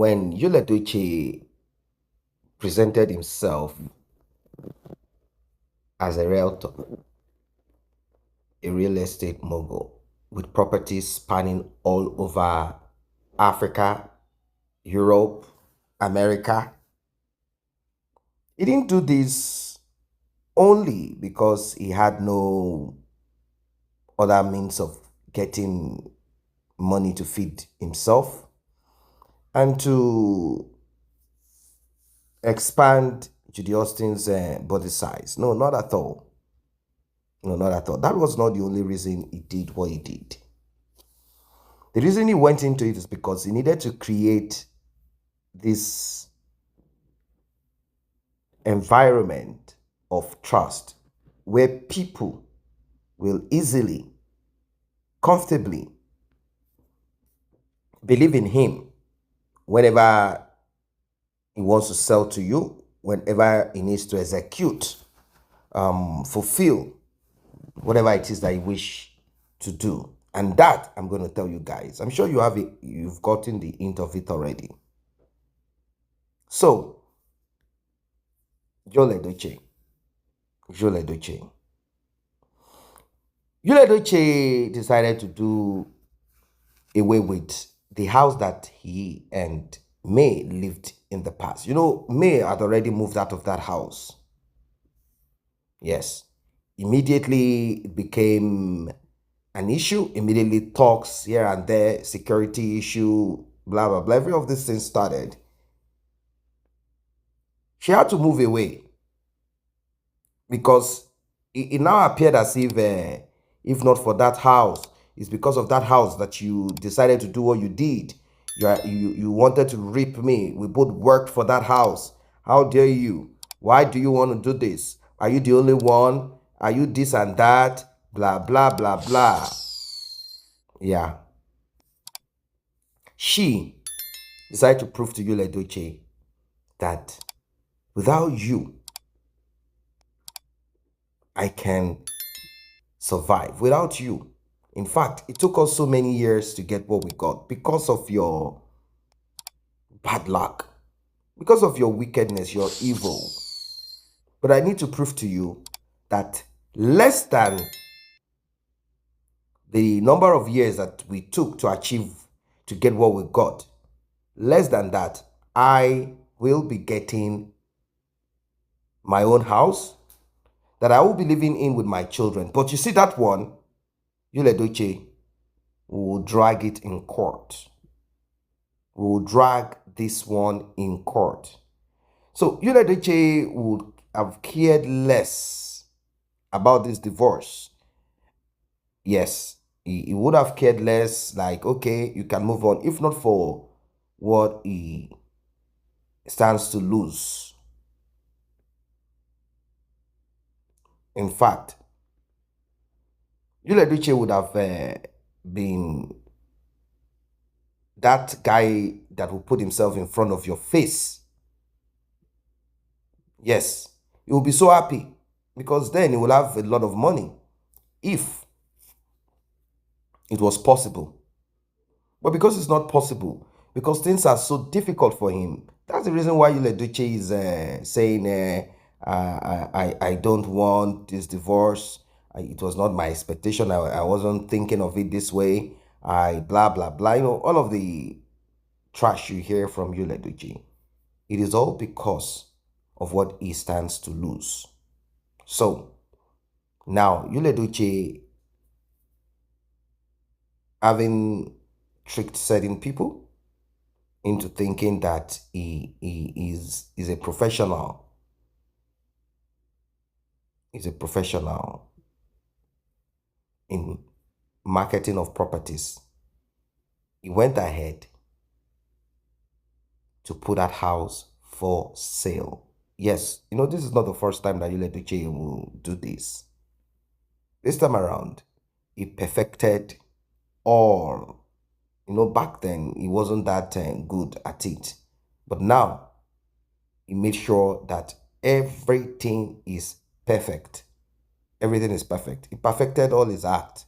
when Edochie presented himself as a realtor, a real estate mogul with properties spanning all over Africa, Europe, America, he didn't do this only because he had no other means of getting money to feed himself and to expand Judy Austin's body size. No, not at all. No, not at all. That was not the only reason he did what he did. The reason he went into it is because he needed to create this environment of trust where people will easily, comfortably believe in him whenever he wants to sell to you, whenever he needs to execute, fulfill whatever it is that you wish to do. And that, I'm going to tell you guys, I'm sure you've gotten the hint of it already. So, Edochie. Edochie decided to do away with the house that he and May lived in the past. You know, May had already moved out of that house. Yes. Immediately it became an issue. Immediately talks here and there, security issue, blah, blah, blah. Every of these things started. She had to move away because it now appeared as if not for that house, it's because of that house that you decided to do what you did. You wanted to rip me. We both worked for that house. How dare you? Why do you want to do this? Are you the only one? Are you this and that? Blah, blah, blah, blah. Yeah. She decided to prove to you, Edochie, that without you, I can survive. Without you. In fact, it took us so many years to get what we got because of your bad luck, because of your wickedness, your evil. But I need to prove to you that less than the number of years that we took to achieve, to get what we got, less than that, I will be getting my own house that I will be living in with my children. But you see that one, Edochie, we will drag it in court. We will drag this one in court. So Edochie would have cared less about this divorce. Yes, he would have cared less, like, okay, you can move on, if not for what he stands to lose. In fact, Edochie would have been that guy that will put himself in front of your face. Yes, he will be so happy because then he will have a lot of money if it was possible. But because it's not possible, because things are so difficult for him, that's the reason why Edochie is saying, I don't want this divorce. It was not my expectation. I wasn't thinking of it this way. Blah, blah, blah. You know, all of the trash you hear from Edochie, it is all because of what he stands to lose. So, now, Edochie, having tricked certain people into thinking that he is a professional. He's a professional in marketing of properties. He went ahead to put that house for sale. Yes, you know, this is not the first time that Edochie will do this. This time around, he perfected all. You know, back then, he wasn't that good at it. But now, he made sure that everything is perfect. Everything is perfect. He perfected all his act.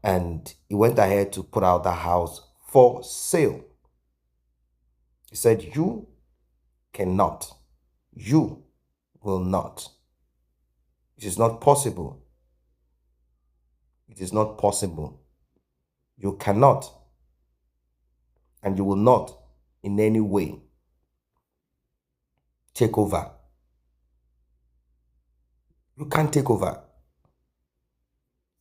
And he went ahead to put out the house for sale. He said, you cannot. You will not. It is not possible. It is not possible. You cannot and you will not in any way take over. You can't take over.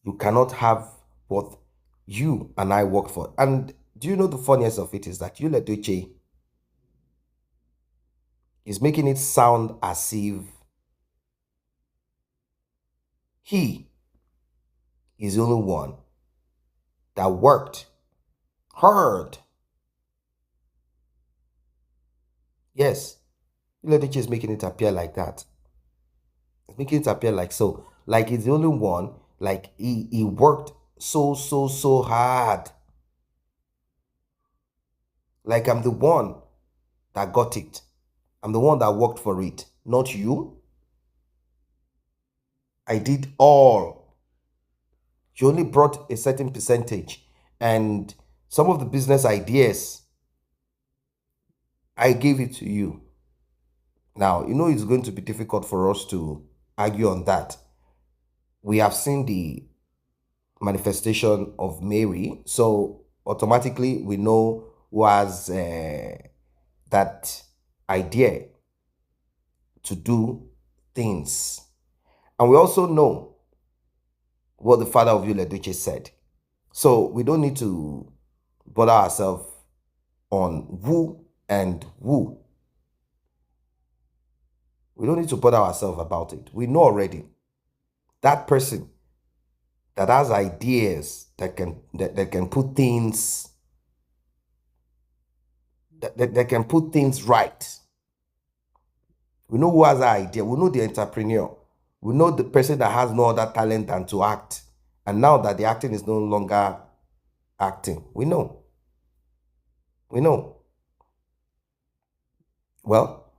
You cannot have what you and I work for. And do you know the funniest of it is that Edochie is making it sound as if he is the only one that worked hard. Yes, Edochie is making it appear like that. It's making it appear like so. Like he's the only one, like he worked so hard. Like I'm the one that got it. I'm the one that worked for it, not you. I did all. You only brought a certain percentage. And some of the business ideas, I gave it to you. Now, you know it's going to be difficult for us to argue on that. We have seen the manifestation of Mary, so automatically we know who has that idea to do things. And we also know what the father of Edochie said. So we don't need to bother ourselves on who and who. We don't need to bother ourselves about it. We know already that person that has ideas that can put things that can put things right. We know who has that idea. We know the entrepreneur. We know the person that has no other talent than to act. And now that the acting is no longer acting, we know. We know. Well,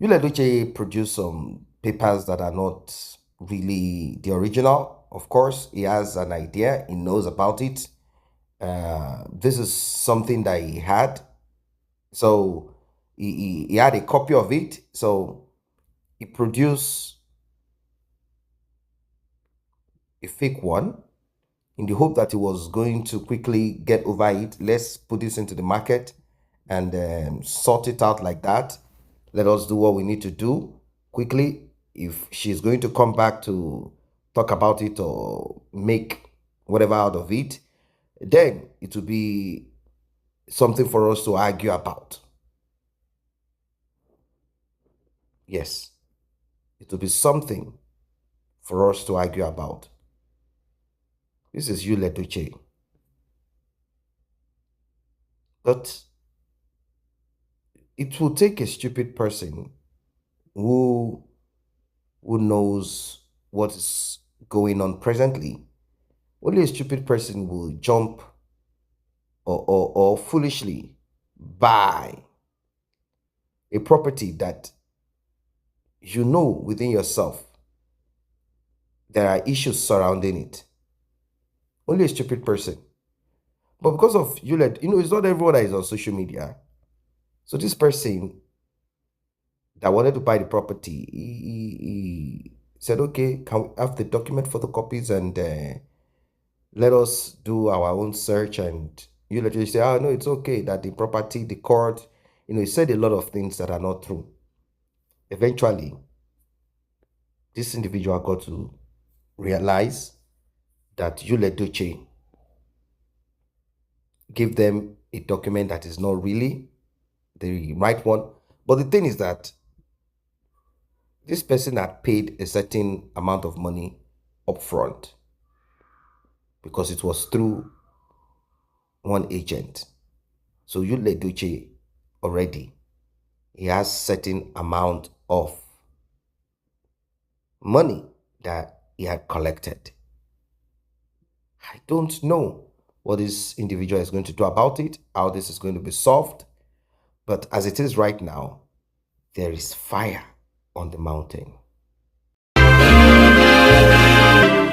Edochie produced some papers that are not really the original. Of course, he has an idea. He knows about it. This is something that he had. So he had a copy of it. So he produced a fake one in the hope that he was going to quickly get over it. Let's put this into the market and sort it out like that. Let us do what we need to do quickly. If she's going to come back to talk about it or make whatever out of it, then it will be something for us to argue about. Yes, it will be something for us to argue about. This is Edochie. But it will take a stupid person who knows what is going on presently. Only a stupid person will jump or foolishly buy a property that you know within yourself there are issues surrounding it. Only a stupid person. But because of it's not everyone that is on social media. So this person that wanted to buy the property, he said, okay, can we have the document photocopies and let us do our own search? And you literally say, oh, no, it's okay that the property, the court, he said a lot of things that are not true. Eventually, this individual got to realize that Edochie gave them a document that is not really the right one. But the thing is that this person had paid a certain amount of money upfront because it was through one agent. So Edochie already, he has certain amount of money that he had collected. I don't know what this individual is going to do about it, how this is going to be solved. But as it is right now, there is fire on the mountain.